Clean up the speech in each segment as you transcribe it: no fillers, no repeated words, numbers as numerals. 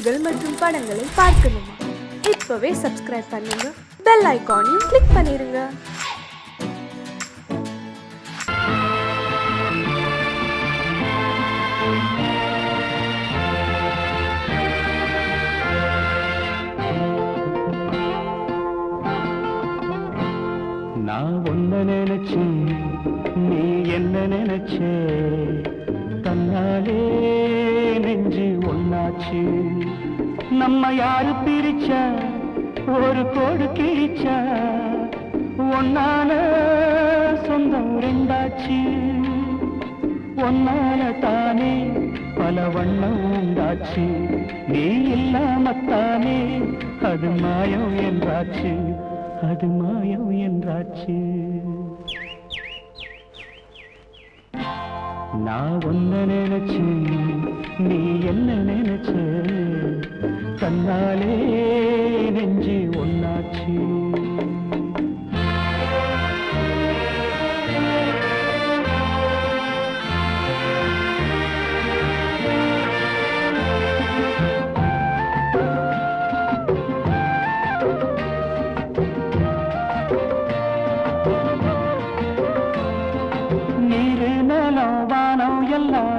செய்திகள் மற்றும் படங்களை பார்க்கணுமா? இப்பவே சப்ஸ்கிரைப் பண்ணுங்க, பெல் ஐகானையும் கிளிக் பண்ணிருங்க. நான் ஒன்ன நினைச்சு நீ என்ன நினைச்சே, தன்னாலே நெஞ்சு ஒன்னாச்சு. நம்ம யாரு பிரிச்சா ஒரு கோடு கிழிச்சா, ஒன்னால சொந்தம் ரெண்டாச்சு. ஒன்னால தானே பல வண்ணம் உண்டாச்சு. நீ இல்லாமத்தானே அது மாயம் என்றாச்சு, அது மாயம் என்றாச்சு. நான் ஒன்ன நினைச்சு நீ என்ன நினைச்ச, தன்னாலே நெஞ்சு ஒன்னாச்சு.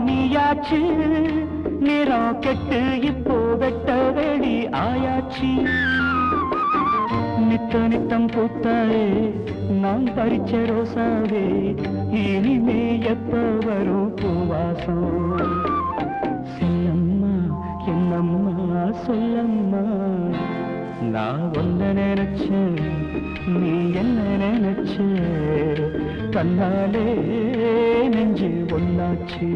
நீயாச்சு நிறம் கெட்டு இப்போ வெட்ட வேடி ஆயாச்சு. நித்த நித்தம் பூத்தாயே நான் பறிச்ச ரோசாவே, இனிமே எப்ப வரும் பூவாசம்? சொல்லம்மா என்னம்மா சொல்லம்மா, நான் ஒன்ன நினைச்சேன் நீ என்ன நினைச்ச, கண்ணாலே நெஞ்சு ஒன்னாச்சு.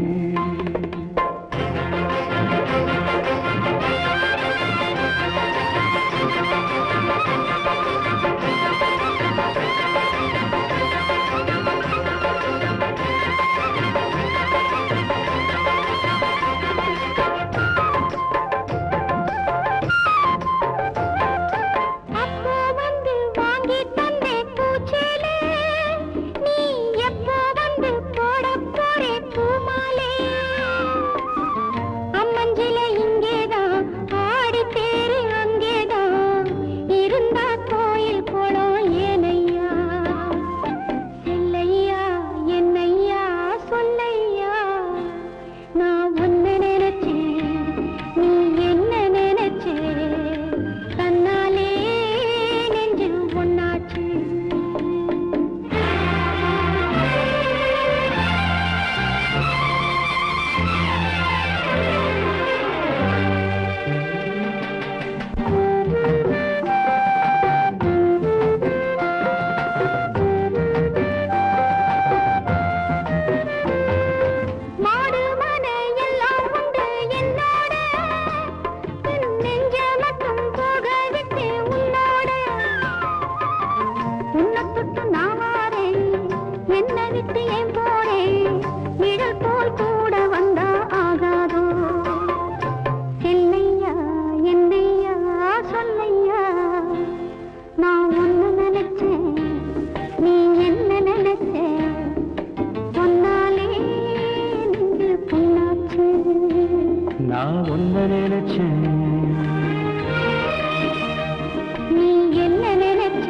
நான் ஒன்ன நினைச்சேன் நீ என்ன நினைச்ச,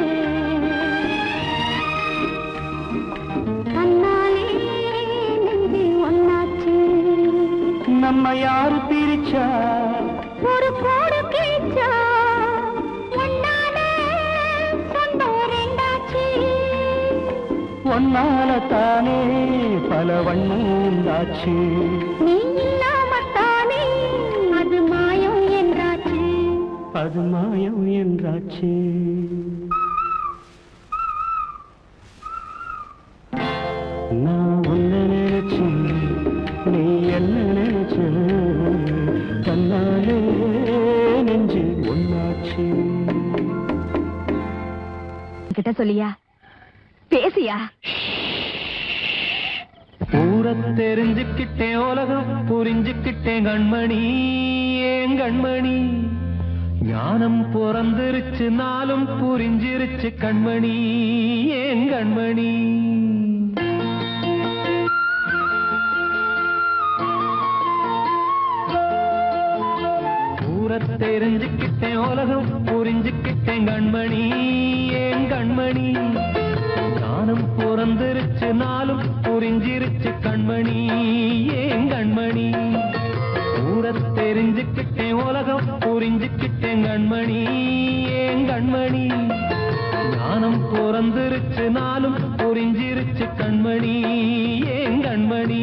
கண்ணாலே நெஞ்சு ஒன்னாச்சு. நம்ம யாரு பிரிச்சா ஒரு கோடு கிழிச்சா, ஒன்னால சொந்தம் ரெண்டாச்சு. ஒன்னால தானே பல வண்ணம் உண்டாச்சு. நீ இல்லாமத்தானே அது மாயம் என்றாச்சு, அது மாயம் என்றாச்சு. நான் ஒன்ன நினைச்சு நீ என்ன நினைச்ச, தன்னாலே நெஞ்சு ஒன்னாச்சு. கிட்ட சொல்லியா பேசியா? ஊரை தெரிஞ்சுக்கிட்டேன், உலகம் புரிஞ்சுக்கிட்டேன் கண்மணி, ஏன் கண்மணி. ஞானம் பிறந்திருச்சு, நாளும் புரிஞ்சிருச்சு கண்மணி, ஏன் கண்மணி. ஊர தெரிஞ்சுக்கிட்டேன் உலகம் புரிஞ்சுக்கிட்டேன் கண்மணி ஏன் கண்மணி ஞானம் பிறந்திருச்சு நாளும் புரிஞ்சிருச்சு கண்மணி ஏன் கண்மணி ஊர தெரிஞ்சுக்கிட்டேன் உலகம் புரிஞ்சுக்கிட்டேன் கண்மணி ஏன் கண்மணி ஞானம் பிறந்திருச்சு நாளும் புரிஞ்சிருச்சு கண்மணி ஏன் கண்மணி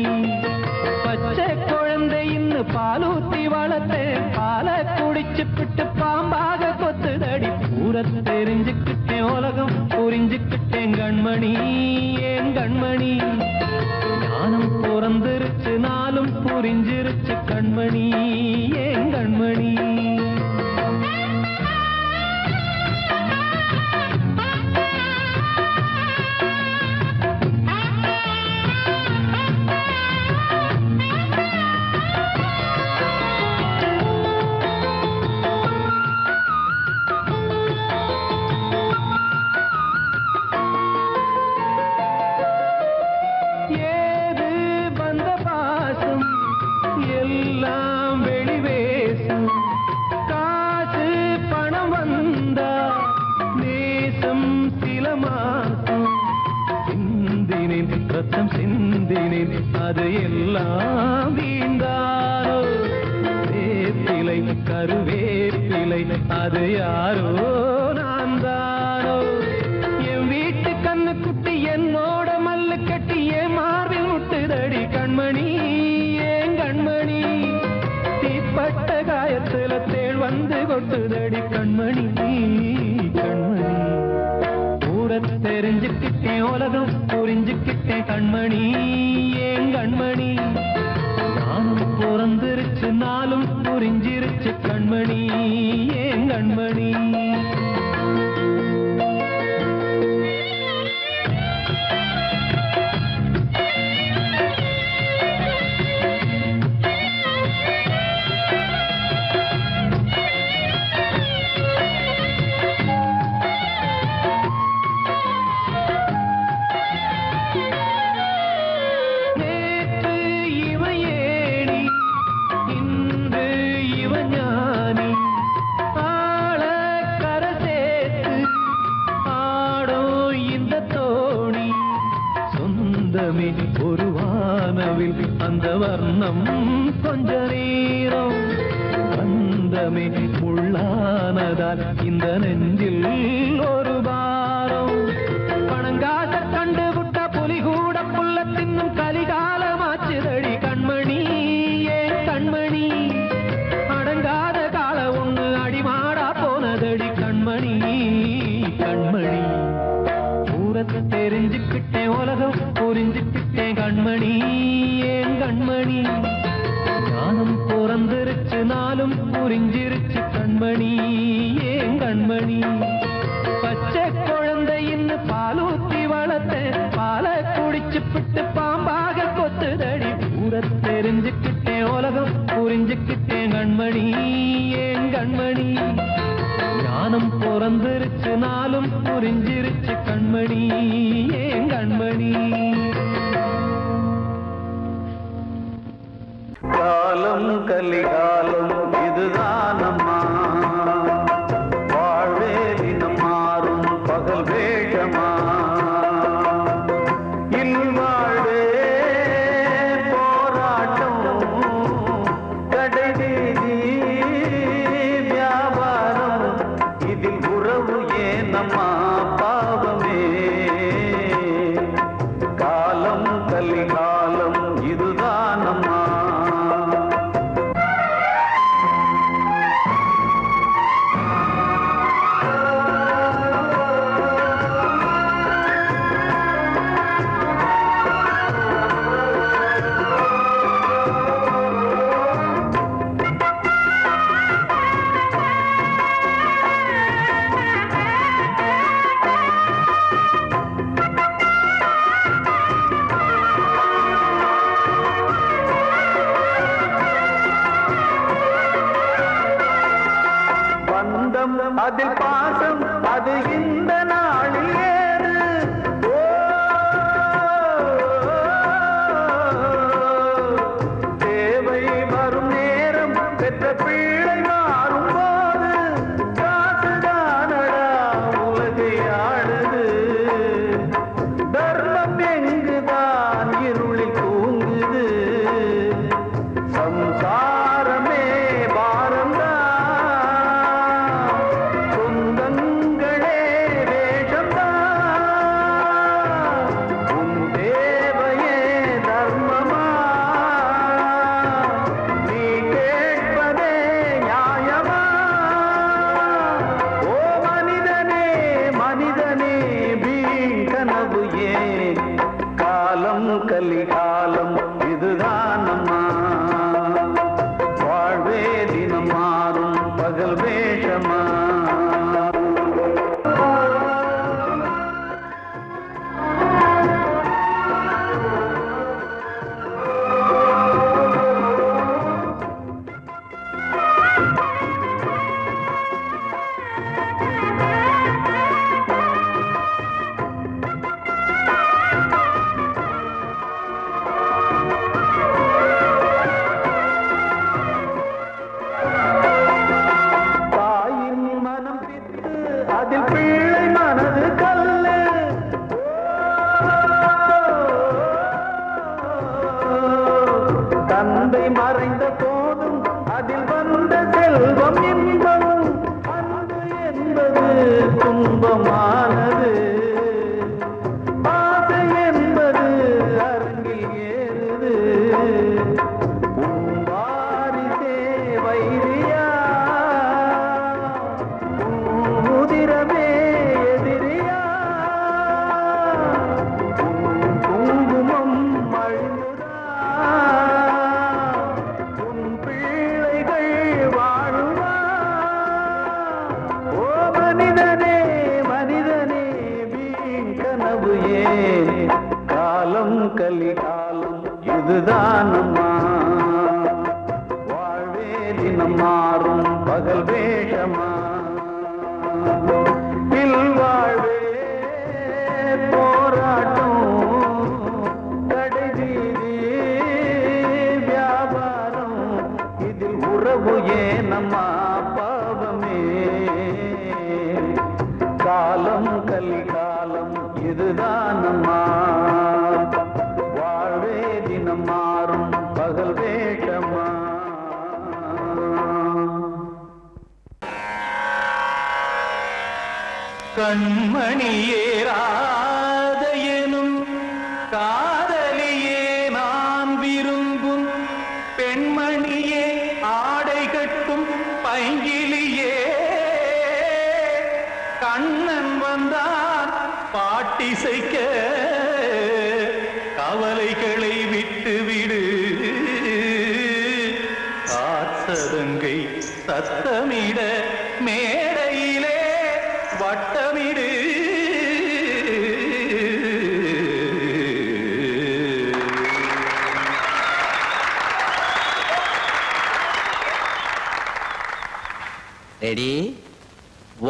பச்சை குழந்தை இன்னும் பாலூத்தி வளர்த்தேன் பாலை குடிச்சு பிட்டு பாம்பாக கொத்துதடி ஊர தெரிஞ்சுக்கிட்டேன் உலகம் புரிஞ்சுக்கிட்டேன் கண்மணி ஏன் கண்மணி ஞானம் பிறந்திருச்சு நாளும் புரிஞ்சிருச்சு கண்மணி ஏன் கண்மணி அது எல்லாம் வீண்டாரோ வேப்பிலை கருவேப்பிலை அது யாரோ நான் தானோ என் வீட்டு கண்ணு குட்டி என்னோட மல்லு கட்டி என் மார்பில் முட்டுதடி கண்மணி ஏன் கண்மணி தீப்பட்ட காயத்துல தேள் வந்து கொட்டுதடி கண்மணி கண்மணி தெரிஞ்சுக்கிட்டேன் உலகம் புரிஞ்சுக்கிட்டேன் கண்மணி ஏன் கண்மணி நானும் பிறந்திருச்சு நாளும் புரிஞ்சிருச்சு கண்மணி ஏன் கண்மணி ஒரு வானவில் அந்த வர்ணம் கொஞ்ச நேரம் வந்தமே உள்ளானதால் இந்த நெஞ்சில் ஒரு பாரம் பணங்காச கண்டு விட்ட புலி கூட புல்ல தின்னும் கலிகாலமாச்சுதடி கண்மணி ஏன் கண்மணி அடங்காத கால ஒண்ணு அடிமாடா போனதடி கண்மணி கண்மணி தெரிஞ்சுக்கிட்டேன் உலகம் புரிஞ்சுக்கிட்டேன் கண்மணி ஏன் கண்மணி ஞானம் பிறந்திருச்சு நாளும் புரிஞ்சிருச்சு கண்மணி ஏன் கண்மணி பச்சை குழந்தை இன்னும் பாலூத்தி வளர்த்தேன் பாலை குடிச்சு பிட்டு பாம்பாக கொத்துதடி ஊர தெரிஞ்சுக்கிட்டேன் உலகம் புரிஞ்சுக்கிட்டேன் கண்மணி ஏன் கண்மணி ஞானம் பிறந்திருச்சு நாளும் புரிஞ்சிருச்சு கண்மணி ஏன் கண்மணி காலம் கலிகாலம் இதுதானம்மா வாழ்வே தினம் மாறும் பகல் வேஷமா இல்வாழ்வே போராட்டம் கடைவீதி வியாபாரம் இதில் உறவு ஏனம்மா பாவமே காலம் கலிகாலம் இதுதானம்மா அதில் பாசம் அது இந்த நாளில் ஏறு தேவை வரும் நேரம் பெற்ற பிள்ளை மாறும் மாறும் பகல் வேஷமா இல்வாழ்வே போராட்டம் கடைவீதி வியாபாரம் இதில் உறவு ஏனம்மா பாவமே காலம் கலிகாலம் இதுதானம்மா வாழ்வே தினம் மாறும் பகல் வேஷமா கண்மணியேராத எனும் காதலியே நான் விரும்பும் பெண்மணியே ஆடை கட்டும் பைங்கிலியே கண்ணன் வந்தான் பாட்டிசைக்க கவலைகளை விட்டுவிடு காசதங்கை சத்தமிட மேடையிலே வட்டமிடு ரெடி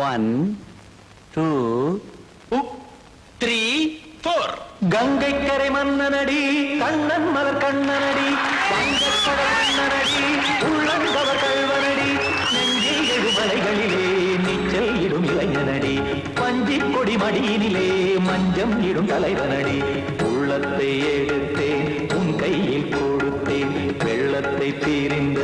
1 2 3 4 கங்கை கரை மன்னனடி கண்ணன் மலர் கண்ணனடி வங்கக்கடல் மன்னனடி உள்ளங்கவர் கல்வனடி நெஞ்சில் எழுமலைகளிலே நீச்சல் இடும் இளைஞனடி பஞ்சி கொடி மடியினிலே மஞ்சம் இடும் தலைவனடி உள்ளத்தை எடுத்தேன் உன் கையில் கொடுத்தேன் வெள்ளத்தை தீரிந்த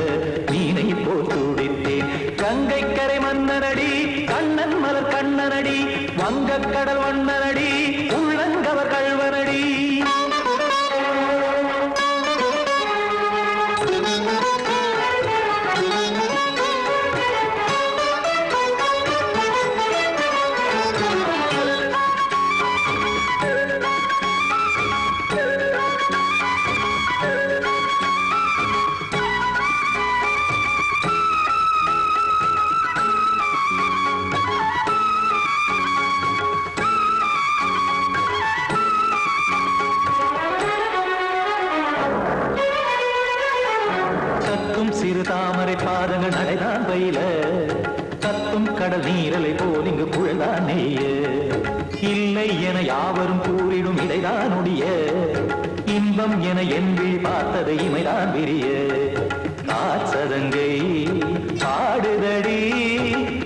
மீனை போல் துடித்தேன் கங்கை கரை மன்னனடி கண்ணன் மலர் கண்ணனடி வங்கக்கடல் வண்ணனடி உள்ளங்கவர் கல்வனடி சிறு தாமரை பாதங்கள் நடைதான் பயில கத்தும் கடல் நீரலை போல் இங்கு புழல்தான் நெய்ய இல்லை என யாவரும் கூறிடும் இடைதான் ஒடிய இன்பம் என என் விழி பார்த்ததை இமைதான் விரிய காசதங்கை பாடுதடி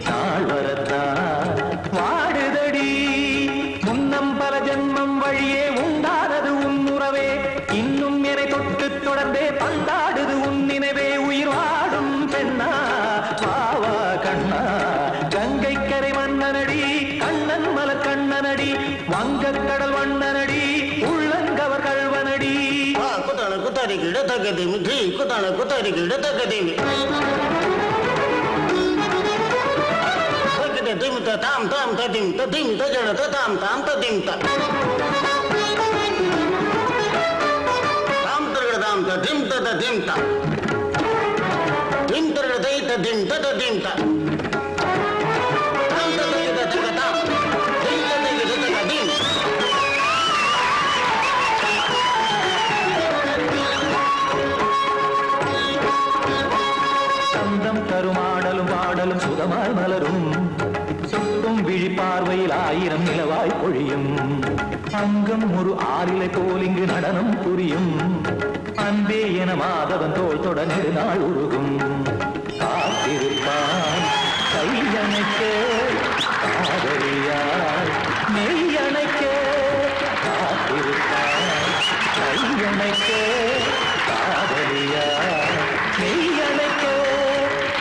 நாள் வரத்தான் வாடுதடி முன்னம் பல ஜென்மம் வழியே உண்டானது உன் உறவே இன்னும் என்னை தொட்டு தொடர்ந்தே பந்தாடுது உன் நினைவே உயிர் வாடும் பெண்ணா வாவா கண்ணா கங்கை கரை மன்னனடி கண்ணன் மலர் கண்ணனடி வங்கக்கடல் வண்ணனடி உள்ளங்கவர் கல்வனடி குத்தான குத்தாரி கிட தக்கதேமி ட்ரீ குத்தான குத்தாரி கிட தக்கதேமி திமித்த தாம் தாம் ததிம் ததிம் தஜட தாம் தாம் ததிம் தாம் தர்கட தாம் ததிம் ததிம் தாம் திம் தர்கட தை ததிம் ததிம் தாம் தாம் ததிம் ததிம் தாம் திம் ததிம் ததிம் சந்தம் கருமாடலும் பாடலும் சுகமாய் மலரும் சுட்டும் விழி பார்வையில் ஆயிரம் நிலவாய் பொழியும் அங்கம் ஒரு ஆறிலை போல் இங்கு நடனம் புரியும் அன்பே என மாதவன் தோல் தொட நெடுநாள் உருகும் காத்திருப்பான் கையணைக்க காதலியார் மெய்யணைக்க காத்திருப்பான் கையணைக்க காதலியார் மெய்யணைக்க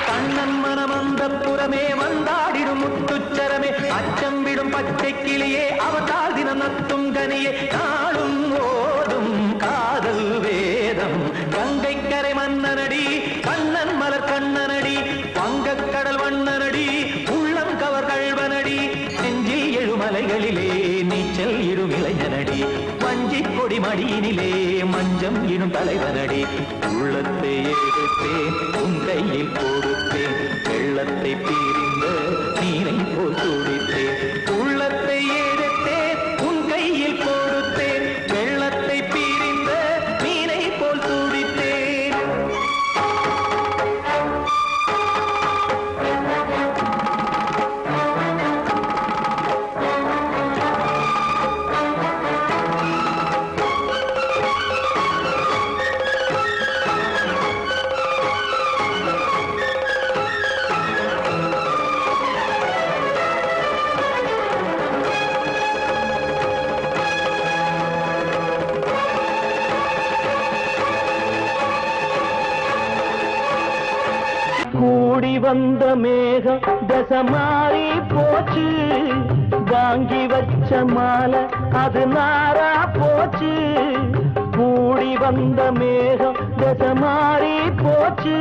கண்ணன் மனமந்த புறமே வந்தாடிடும் முத்துச்சரமே அச்சம் விடும் பச்சை கிளியே அவதால் தினம் நத்தும் கனியே நாளும் ஓடும் காதல் வேதம் கங்கை கரை மன்னனடி கண்ணன் மலர் கண்ணனடி வங்கக்கடல் வண்ணனடி உள்ளம் கவர் கல்வனடி நெஞ்சில் எழுமலைகளிலே நீச்சல் இடும் இளைஞனடி வஞ்சி கொடி மடியினிலே மஞ்சம் இடும் தலைவனடி உள்ளத்தை எடுத்தேன் உன் கையில் கொடுத்தேன் வெள்ளத்தை தீரிந்த நீரை போல் துடித்தேன் உள்ளத்தை எடுத்தேன் உன் கையில் கொடுத்தேன் வெள்ளத்தை பீரிந்த மீனை போல் துடித்தேன் வந்த மேகம் தசை மாறி போச்சு, வாங்கி வச்ச மாலை அது நாரா போச்சு. கூடி வந்த மேகம் தசை மாறி போச்சு,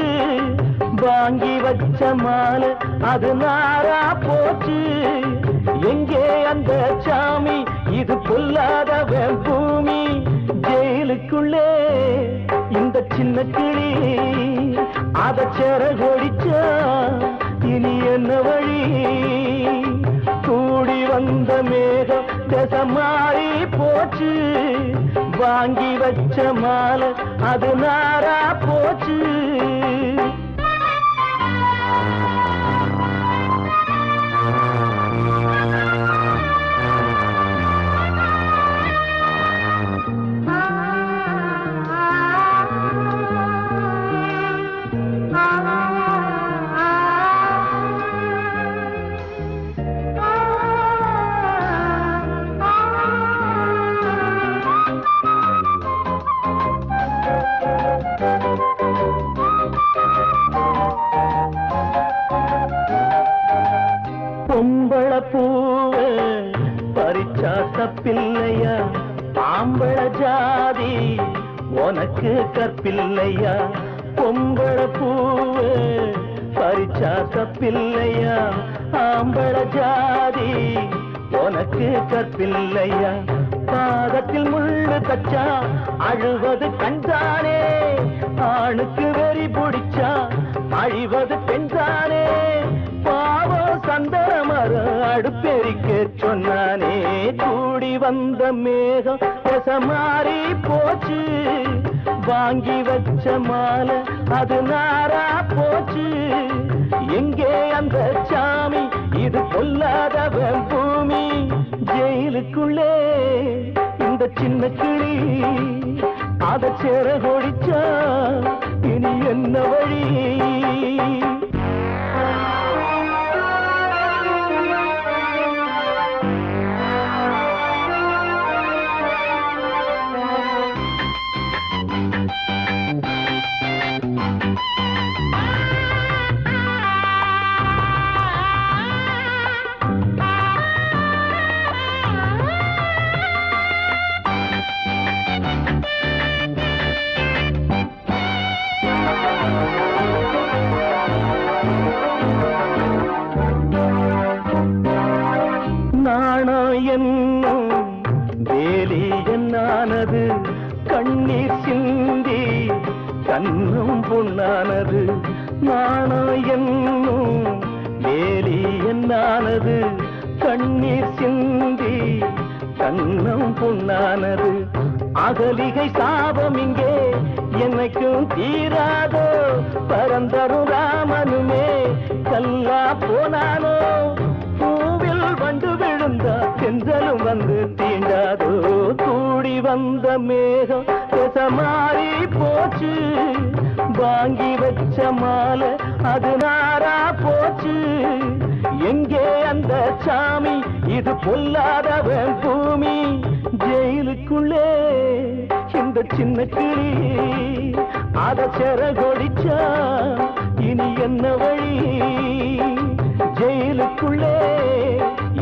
வாங்கி வச்ச மாலை அது நாரா போச்சு. எங்கே அந்த சாமி, இது பொல்லாதவன் பூமி. ஜெயிலுக்குள்ளே இந்த சின்ன கிளி அத செரகொடிச்சா இனி என்ன வழி? கூடி வந்த மேகம் தசை மாறி போச்சு, வாங்கி வச்ச மாலை அது நாரா போச்சு. பொம்பள பூவ பறிச்சா தப்பில்லையா, ஆம்பள ஜாதி உனக்கு கற்பில்லையா. பொம்பள பூவ பறிச்சா தப்பில்லையா, ஆம்பள ஜாதி உனக்கு கற்பில்லையா. பாதத்தில் முள்ளு தச்சா அழுவது கண்தானே, ஆணுக்கு வெறி பிடிச்சா அழிவது பெண்தானே. பாவம் சந்தன மரம் அடுப்பெரிக்க சொன்னானே. கூடி வந்த மேகம் தசை மாறி போச்சு, வாங்கி வச்ச மாலை அது நாரா போச்சு. எங்கே அந்த சாமி, இது பொல்லாதவன் பூமி. ஜெயிலுக்குள்ளே இந்த சின்ன கிளி அத செரகொடிச்சா இனி என்ன வழி? என்னும் வேலி என்னானது, கண்ணீர் சிந்தி கண்ணும் பொன்னானது. நாணம் என்னும் வேலி என்னானது, கண்ணீர் சிந்தி கண்ணும் பொன்னானது. அகலிகை சாபம் இங்கே என்னைக்கும் தீராதோ, பரந்தரும் ராமனுமே கல்லா போனானோ. பூவில் வண்டு விழுந்தா செஞ்சலும் வந்து தீண்டாதோ. கூடி வந்த மேகம் தசை மாறி போச்சு, வாங்கி வச்ச மாலை அது நாரா போச்சு. எங்கே அந்த சாமி, இது பொல்லாதவன் பூமி. ஜெயிலுக்குள்ளே இந்த சின்ன கிளி அத செரகொடிச்சா இனி என்ன வழி? ஜெயிலுக்குள்ளே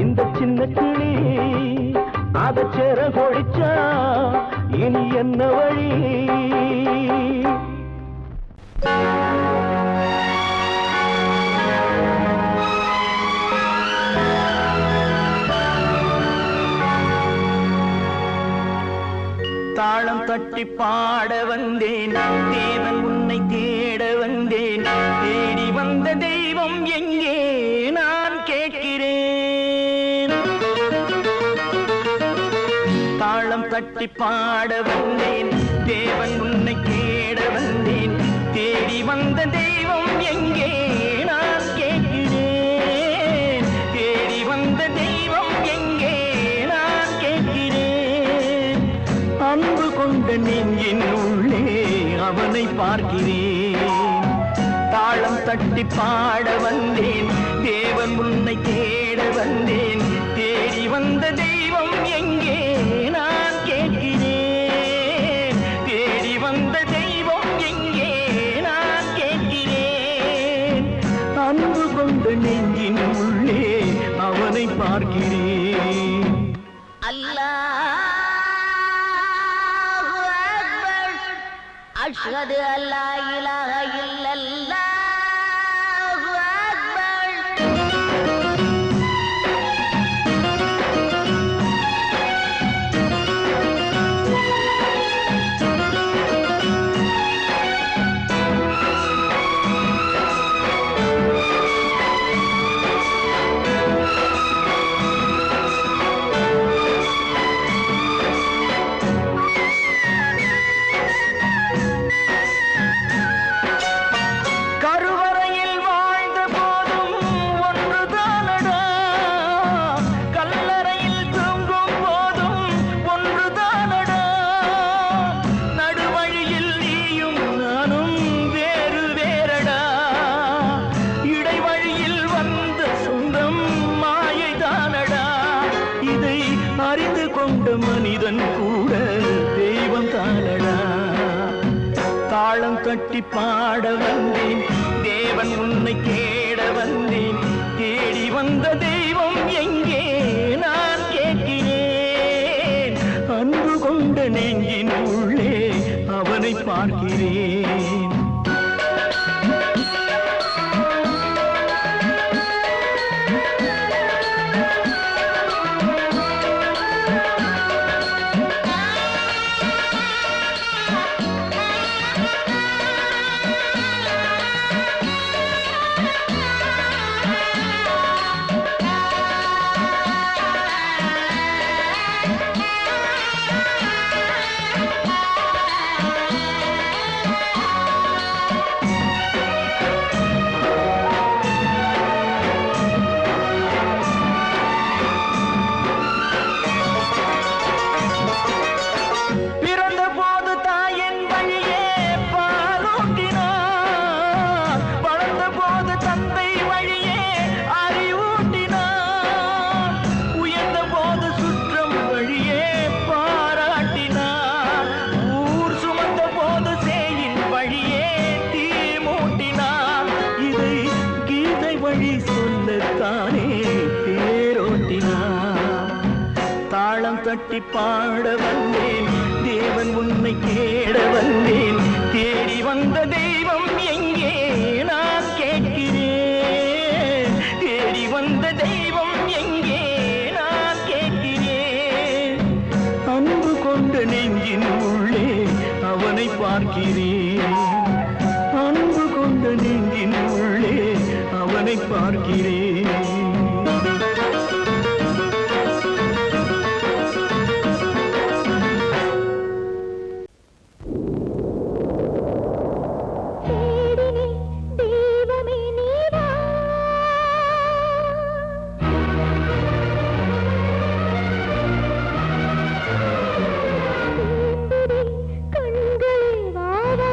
இந்த சின்ன கிளி அத செரகொடிச்சா இனி என்ன வழி? தாளம் தட்டி பாட வந்தேன், தேவன் உன்னை தேட வந்தேன். தேடி வந்த தெய்வம் எங்கே நான் கேட்கிறேன். தாளம் தட்டி பாட வந்தேன், தேவன் உன்னை தேட வந்தேன். தேடி வந்த தெய்வம் எங்கே நான் கேட்கிறேன். தேடி வந்த தெய்வம் எங்கே நான் கேட்கிறேன். அன்பு கொண்ட நெஞ்சின் உள்ளே அவனை பார்க்கிறேன். தாளம் தட்டி பாட வந்தேன், தேவன் உன்னை தேட வந்தேன். தேடி வந்த தெய்வம் எங்கே நான் கேட்கிறேன். தேடி வந்த தெய்வம் எங்கே நான் கேட்கிறேன். கொண்ட நெஞ்சின் உள்ளே அவனை பார்க்கிறேன். அல்லாஹு அக்பர் அஷ்ஹது அல்லா இலாஹ இல்லல்லாஹு அக்பர். கருவறையில் வாழ்ந்த போதும் ஒன்றுதானடா, கல்லறையில் தூங்கும் போதும் ஒன்றுதானடா. நடுவழியில் நீயும் நானும் வேறு வேறடா, இடைவழியில் வந்த சொந்தம் மாயைதானடா. இதை அறிந்து கொண்ட மனிதன் கூட தெய்வம் தானடா. தாளம் தட்டி பாட வந்தேன், தேவன் உன்னை தேட வந்தேன். தேடி வந்த தெய்வம் எங்கே நான் கேட்கிறேன். அன்பு கொண்ட நெஞ்சின் உள்ளே அவனை பார்க்கிறேன். பிறந்த போது தாயின் வழியே பாலூட்டினார், வளர்ந்த போது தந்தை வழியே அறிவூட்டினார், உயர்ந்த போது சுற்றம் வழியே பாராட்டினார், ஊர் சுமந்த போது சேயின் வழியே தீ மூட்டினார். இதை கீதை வழி சொல்லத்தானே தேரோட்டினார். தாளம் தட்டி பாட வந்தேன், தேவன் உன்னை தேட வந்தேன். தேடி வந்த தெய்வம் எங்கே நான் கேட்கிறேன். தேடி வந்த தெய்வம் எங்கே நான் கேட்கிறேன். அன்பு கொண்ட நெஞ்சின் உள்ளே அவனை பார்க்கிறேன். அன்பு கொண்ட நெஞ்சின் உள்ளே அவனை பார்க்கிறேன். தெய்வமே நீவா கண்களே வாவா.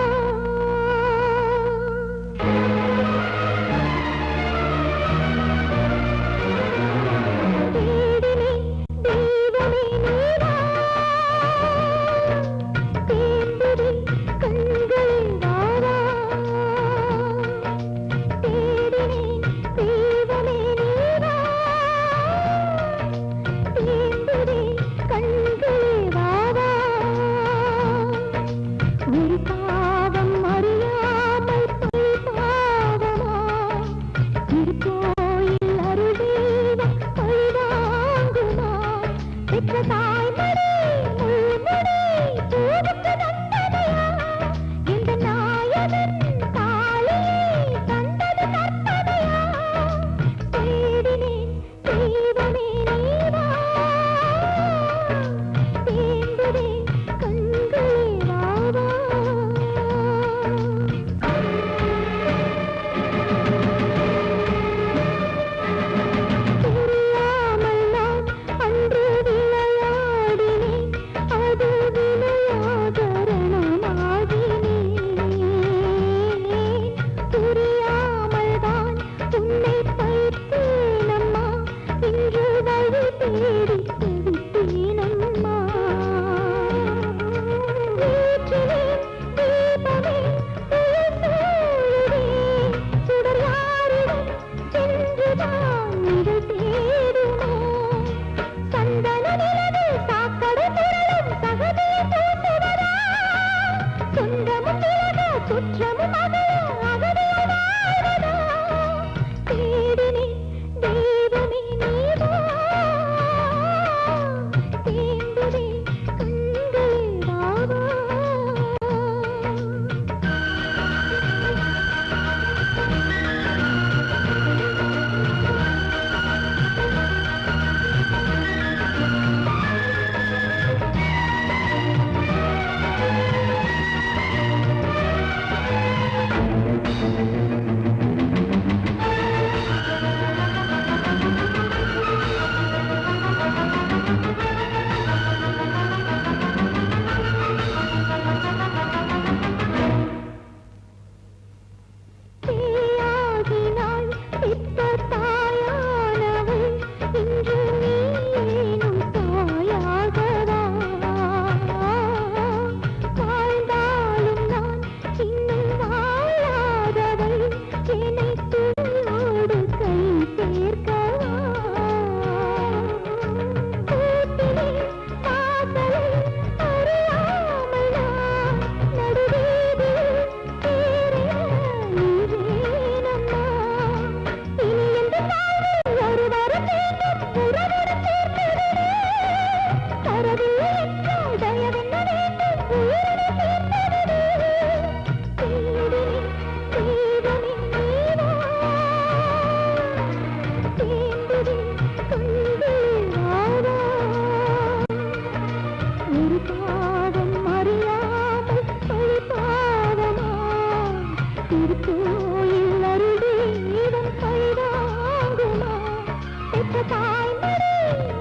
தாய்மொழி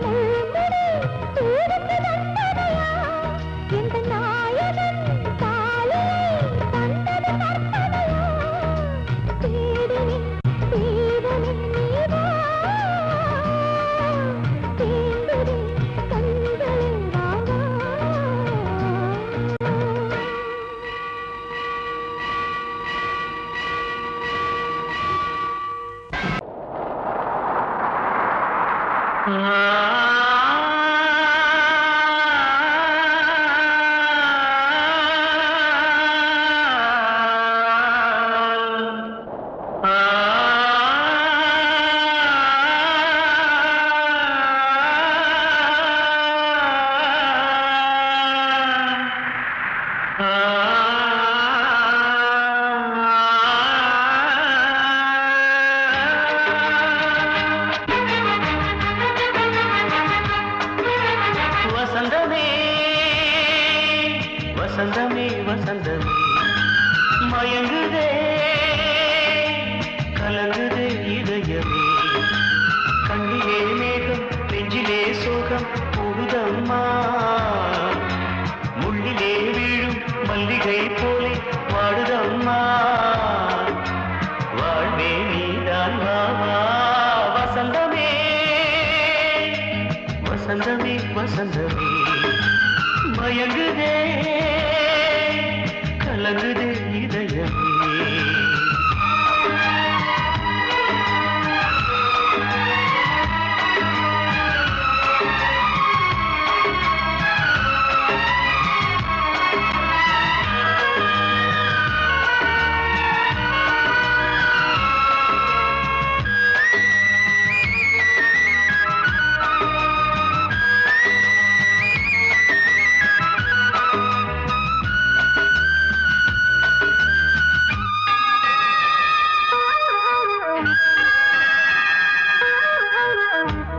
முள்மொழி தூரத்து வந்ததையா எந்த நாயகன் காலையை தந்தது கற்பனையா தேடினே தேவனே நீவா தேடுதே கண்களே வாவா வசந்தமே வசந்தமே வசந்தமே மயங்குதே கலங்குதே இதயமே கண்ணிலே மேகம் நெஞ்சிலே சோகம் கூடுதம்மா முள்ளிலே வீழும் மல்லிகை போலே வாடுதம்மா வாழ்வே நீதான் வாவா வசந்தமே வசந்தமே வசந்தமே மயங்குதே கலங்குதே இதயமே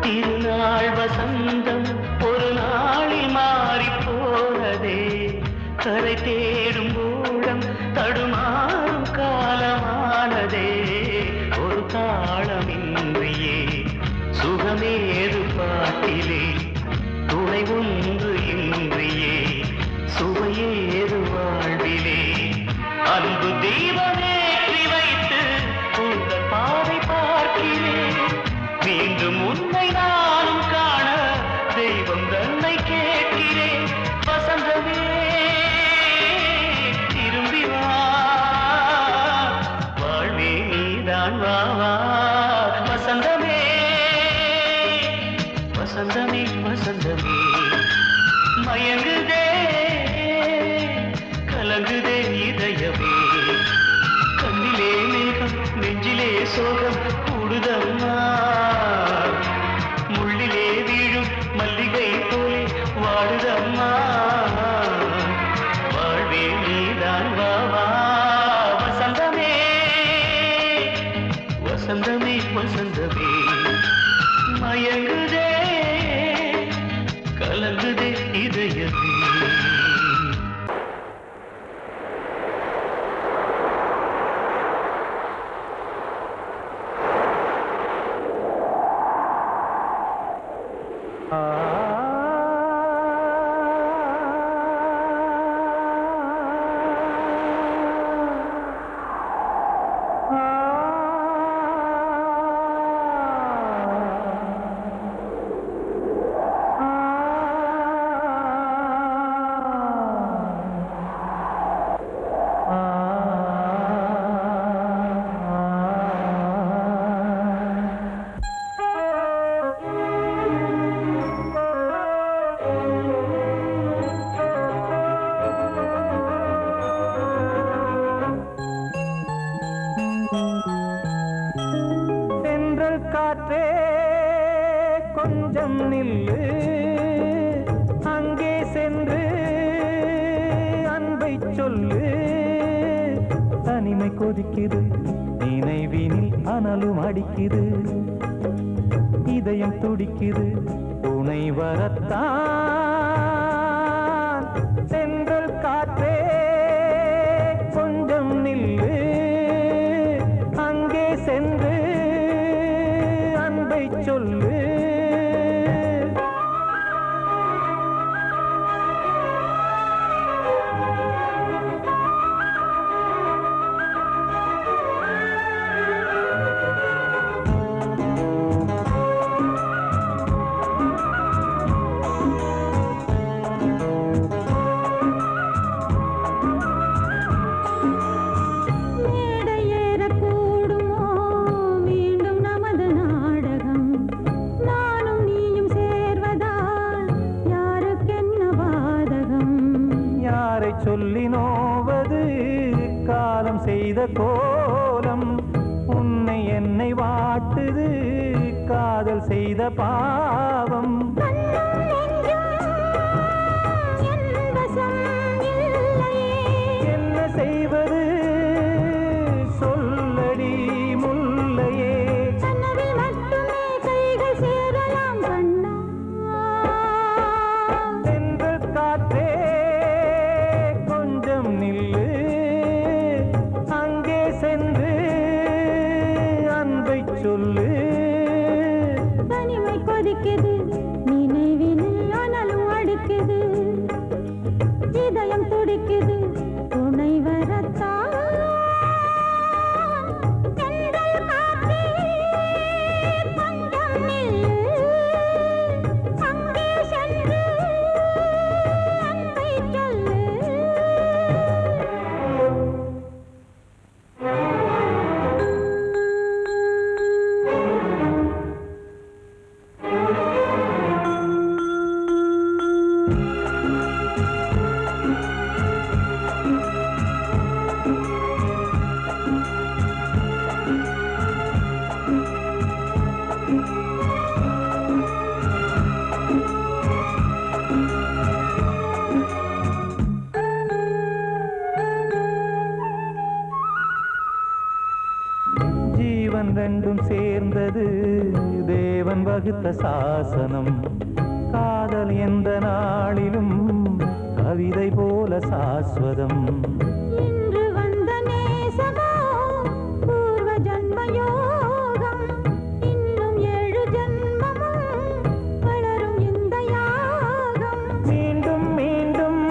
திருநாள் வசந்தம் ஒரு நாளில் மாறி போனதே கரை தேடும் ஊழம் தடுமாறும் காலமானதே ஒரு தாளமின்றியே சுகமேது பாட்டிலே துணை ஒன்று இன்றியே சுவையேது வாழ்விலே அன்பு தெய்வமேற்றி வைத்து உங்கள் பாதை பார்க்கிறேன் மீண்டும் உன்னை நானும் காண தெய்வம் தன்னை கேட்கிறேன் வசந்தமே திரும்பி வா வாழ்வே நீதான் வா வா வசந்தமே வசந்தமே வசந்தமே மயங்குதே கலங்குதே இதயமே கண்ணிலே மேகம் நெஞ்சிலே சோகம் கூடுதம்மா முள்ளிலே வீழும் மல்லிகை போலே வாடுதம்மா வாழ்வே நீதான் வா வா வசந்தமே வசந்தமே வசந்தமே மயங்குதே கலங்குதே இதயமே காற்றே கொஞ்சம் நில்லு, அங்கே சென்று அன்பை சொல்லு. தனிமை கொதிக்குது, நினைவினில் அனலும் அடிக்குது, இதயம் துடிக்குது துணை வரத்தான். சென்றல் காற்றே கொஞ்சம் நில்லு, அங்கே சென்று அன்பை சொல்லு. துடிக்குது காதல் செய்த பாவம். என்ன செய்வது சொல்லடி முல்லையே. சென்று காற்றே கொஞ்சம் நில்லு அங்கே சென்று அன்பை சொல்லு. தனிமை கொதிக்குது நினைவினில் அனலும் அடிக்குது இதயம் துடிக்குது துணை வரத்தான் தென்றல் காற்றே கொஞ்சம் நில்லு அங்கே சென்று அன்பை சொல்லு. ஜீவன் ரெண்டும் சேர்ந்தது தேவன் வகுத்த சாசனம். காதல் எந்த நாளிலும் கவிதை போல சாஸ்வதம். இன்று வந்த நேசமோ பூர்வ ஜன்ம யோகம் இன்னும் 7 ஜன்மமும் வளரும் இந்த யாகம். மீண்டும் மீண்டும்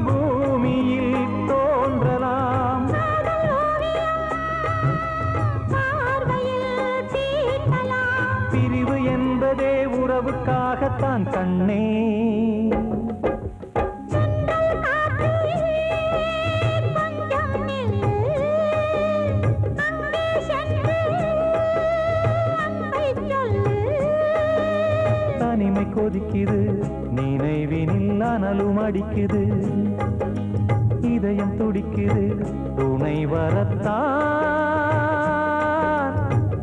பூமியில் தோன்றலாம். காதல் ஓவியம் பார்வையில் தீட்டலாம். பிரிவு என்பதே உறவுக்காகத்தான் கண்ணே. தென்றல் காற்றே கொஞ்சம் நில்லு அங்கே சென்று அன்பை சொல்லு. தனிமை கொதிக்குது நினைவினில் அனலும் அடிக்குது இதயம் துடிக்குது துணை வரத்தான்.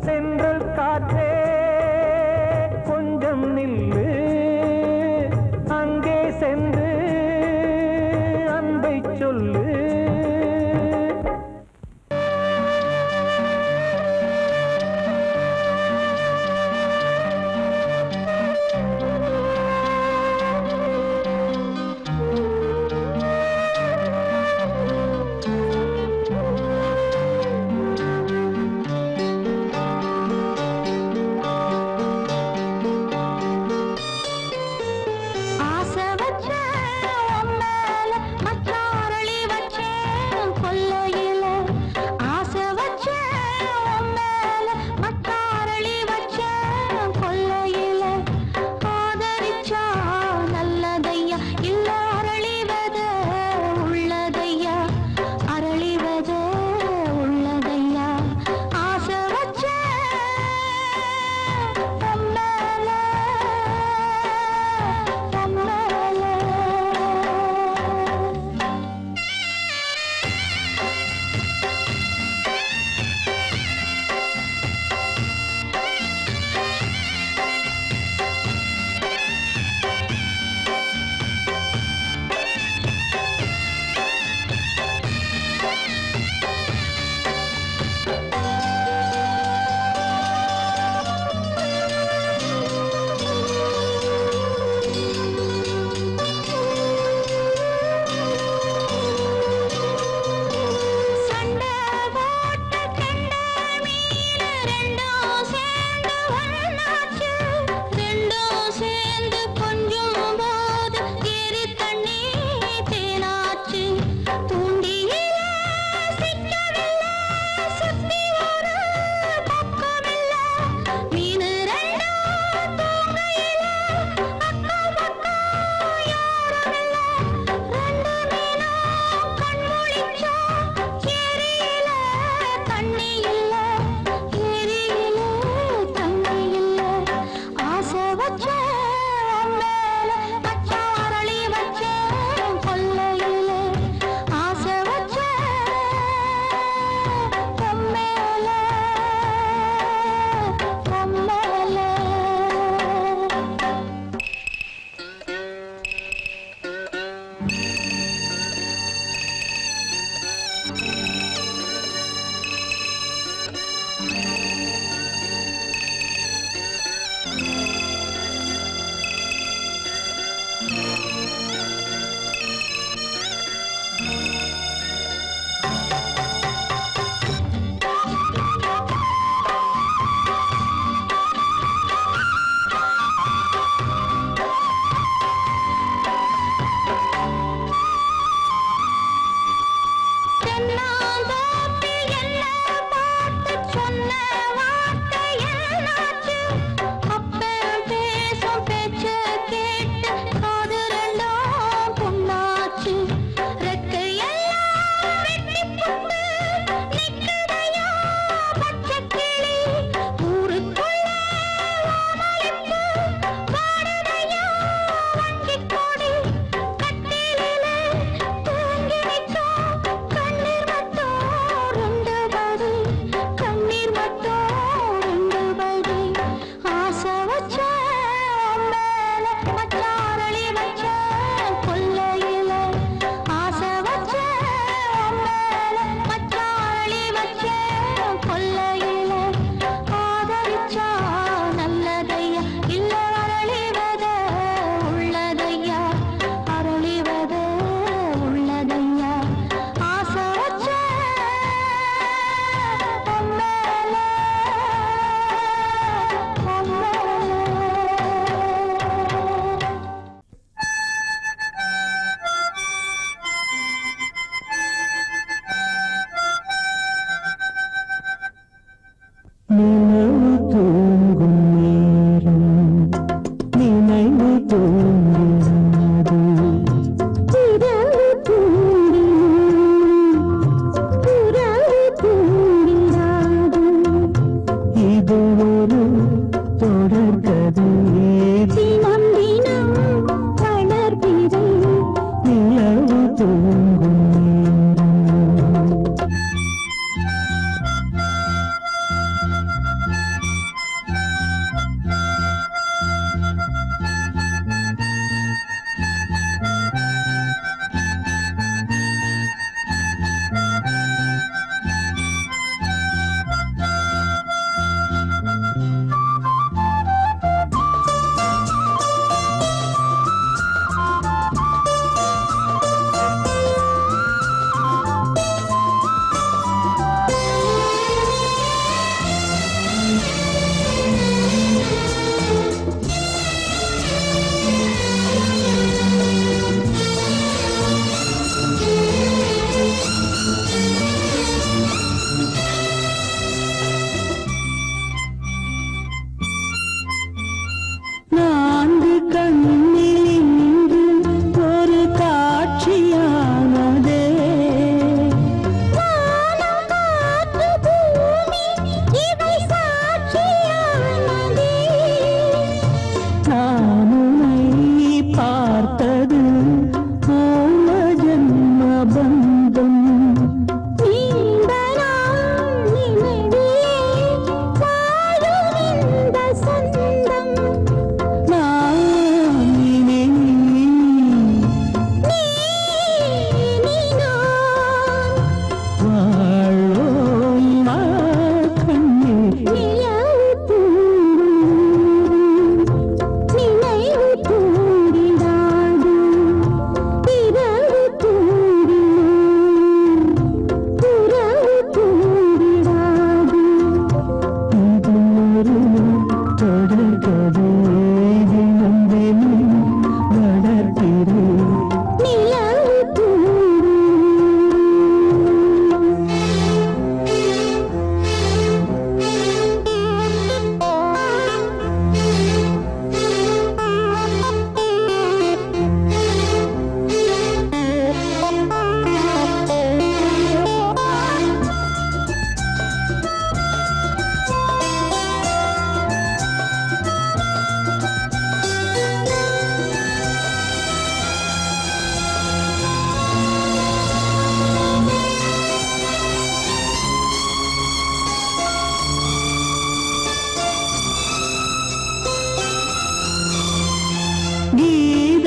சென்றல் காற்றே கொஞ்சம் நில்லு அங்கே சென்று அன்பை சொல்லு.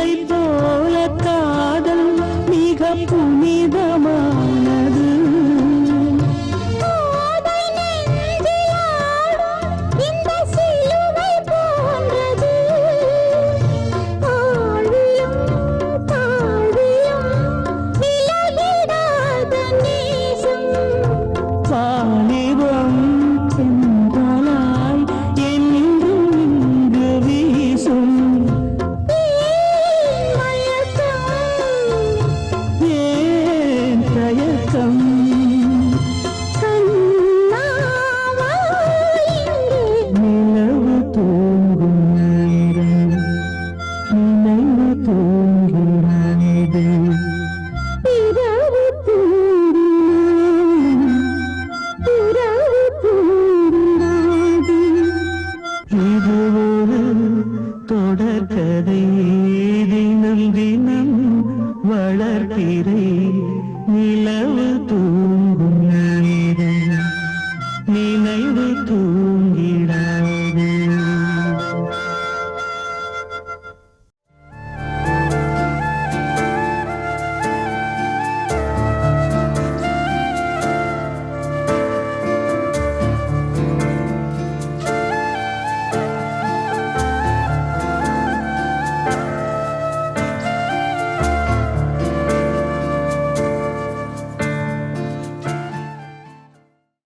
கீதை போல காதல் மிக புனிதமா